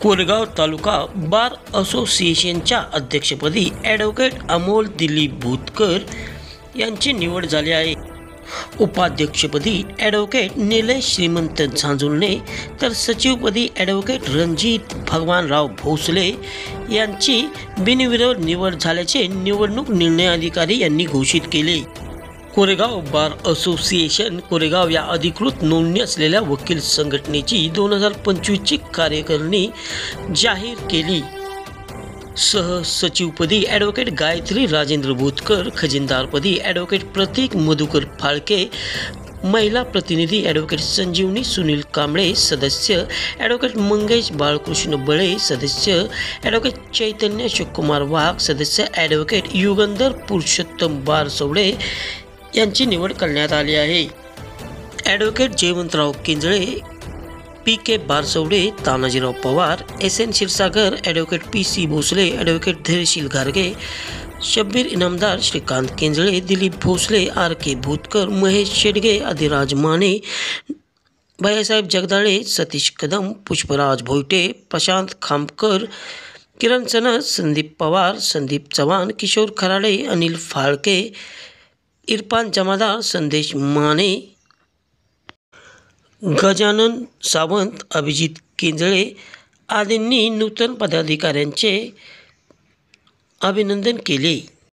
कोरेगाव तालुका बार असोसिएशनच्या अध्यक्षपदी ॲडव्होकेट अमोल दिलीप भूतकर यांची निवड झाली आहे। उपाध्यक्षपदी ॲडव्होकेट निलेश श्रीमंत झांजुर्णे तर सचिवपदी ॲडव्होकेट रणजित भगवानराव भोसले यांची बिनविरोध निवड झाल्याचे निवडणूक निर्णय अधिकारी यांनी घोषित केले। कोरेगाव बार असोसिएशन कोरेगाव या अधिकृत नोंदणी असलेल्या वकील संघटनेची 2025ची कार्यकारिणी जाहीर केली। सहसचिवपदी ॲडव्होकेट गायत्री राजेंद्र भूतकर, खजिनदारपदी ॲडव्होकेट प्रतीक मधुकर फाळके, महिला प्रतिनिधी ॲडव्होकेट संजीवनी सुनील कांबळे, सदस्य ॲडव्होकेट मंगेश बाळकृष्ण बळे, सदस्य ॲडव्होकेट चैतन्य शिवकुमार वाघ, सदस्य ॲडव्होकेट युगंधर पुरुषोत्तम बारसवडे यांची निवड करण्यात आली आहे। Advocate Jaywantrao Kenjale, P K. Baraswade, Tanajirao Pawar, S N. Kshirsagar, advocate P C. Bhosale, advocate Dhairyasheel घारगे, शब्बीर इनामदार, श्रीकांत केंजळे, दिलीप भोसले, आर.के. भूतकर, महेश शेडगे, अधिराज माने, भैयासाहेब जगदाळे, सतीश कदम, पुष्पराज भोईटे, प्रशांत खामकर, किरण सनस, संदीप पवार, संदीप चव्हाण, किशोर खराडे, अनिल फाळके, इरफान जमादार, संदेश माने, गजानन सावंत, अभिजित केंजळे आदींनी नूतन पदाधिकाऱ्यांचे अभिनंदन केले।